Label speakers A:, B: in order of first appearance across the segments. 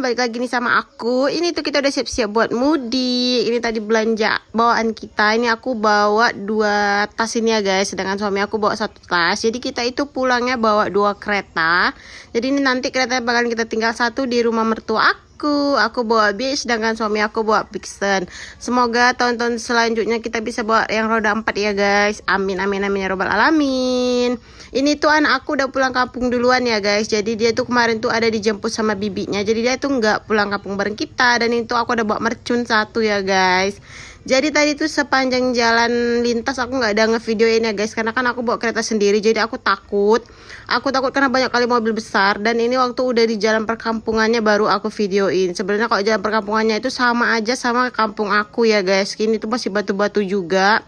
A: balik lagi nih sama aku. Ini tuh kita udah siap-siap buat mudik. Ini tadi belanja bawaan kita. Ini aku bawa 2 tas ini ya guys. Sedangkan suami aku bawa 1 tas. Jadi kita itu pulangnya bawa 2 kereta. Jadi ini nanti kereta bakalan kita tinggal 1 di rumah mertua aku bawa bis, sedangkan suami aku bawa Pixen. Semoga tahun-tahun selanjutnya kita bisa bawa yang roda 4 ya guys. Amin amin amin ya robbal alamin. Ini tuh anak aku udah pulang kampung duluan ya guys. Jadi dia tuh kemarin tuh ada dijemput sama bibinya. Jadi dia tuh nggak pulang kampung bareng kita. Dan itu aku udah bawa mercun 1 ya guys. Jadi tadi tuh sepanjang jalan lintas aku nggak ada ngevideoin ya guys, karena kan aku bawa kereta sendiri. Jadi aku takut karena banyak kali mobil besar. Dan ini waktu udah di jalan perkampungannya baru aku videoin. Sebenarnya kalau jalan perkampungannya itu sama aja sama kampung aku ya guys. Ini tuh masih batu-batu juga.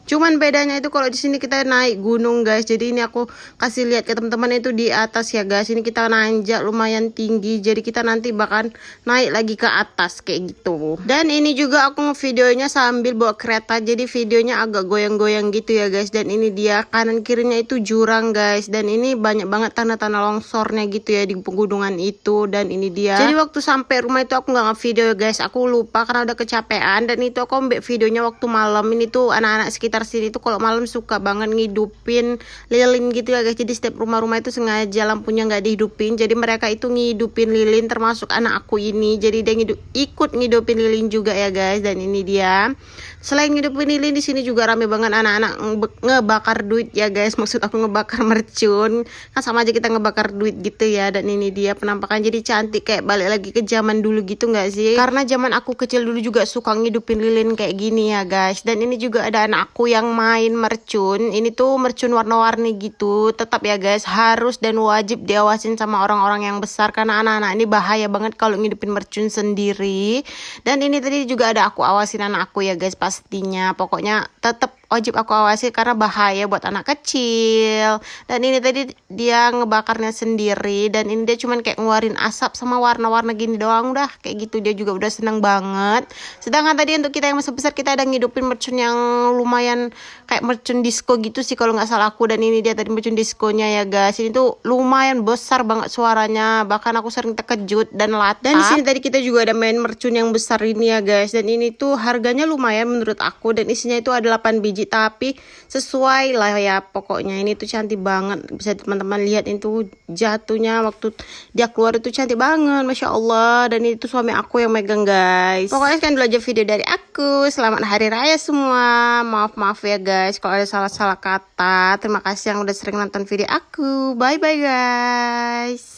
A: Cuman bedanya itu kalau di sini kita naik gunung guys. Jadi ini aku kasih lihat ke teman-teman itu di atas ya guys. Ini kita nanjak lumayan tinggi. Jadi kita nanti bakal naik lagi ke atas kayak gitu. Dan ini juga aku ngevideonya sambil bawa kereta. Jadi videonya agak goyang-goyang gitu ya guys. Dan ini dia kanan kirinya itu jurang guys. Dan ini banyak banget tanah-tanah longsornya gitu ya di pegunungan itu. Dan ini dia. Jadi waktu sampai rumah itu aku nggak ngevideo guys. Aku lupa karena udah kecapean. Dan itu aku ambil videonya waktu malam. Ini tuh anak-anak sekitar sini tuh kalau malam suka banget ngidupin lilin gitu ya guys. Jadi setiap rumah-rumah itu sengaja lampunya nggak dihidupin. Jadi mereka itu ngidupin lilin, termasuk anak aku ini. Jadi dia ikut ngidupin lilin juga ya guys. Dan ini dia. Selain ngidupin lilin, di sini juga rame banget anak-anak ngebakar duit ya guys. Maksud aku ngebakar mercun. Kan sama aja kita ngebakar duit gitu ya. Dan ini dia penampakan jadi cantik kayak balik lagi ke zaman dulu gitu nggak sih? Karena zaman aku kecil dulu juga suka ngidupin lilin kayak gini ya guys. Dan ini juga ada anak aku yang main mercun. Ini tuh mercun warna-warni gitu. Tetap ya guys, harus dan wajib diawasin sama orang-orang yang besar, karena anak-anak ini bahaya banget kalau ngidupin mercun sendiri. Dan ini tadi juga ada aku awasin anak aku ya guys, pastinya. Pokoknya tetap wajib aku awasi karena bahaya buat anak kecil. Dan ini tadi dia ngebakarnya sendiri. Dan ini dia cuman kayak ngeluarin asap sama warna-warna gini doang, udah kayak gitu dia juga udah seneng banget. Sedangkan tadi untuk kita yang masih besar, kita ada ngidupin mercun yang lumayan kayak mercun disco gitu sih kalau nggak salah aku. Dan ini dia tadi mercun disconya ya guys. Ini tuh lumayan besar banget suaranya, bahkan aku sering terkejut dan latah. Dan di sini tadi kita juga ada main mercun yang besar ini ya guys. Dan ini tuh harganya lumayan menurut aku, dan isinya itu ada 8 biji, tapi sesuai lah ya. Pokoknya ini tuh cantik banget, bisa teman-teman lihat itu jatuhnya waktu dia keluar itu cantik banget, masya Allah. Dan itu suami aku yang megang guys. Pokoknya sekian dulu aja video dari aku. Selamat hari raya semua. Maaf ya guys kalau ada salah-salah kata. Terima kasih yang udah sering nonton video aku. Bye bye guys.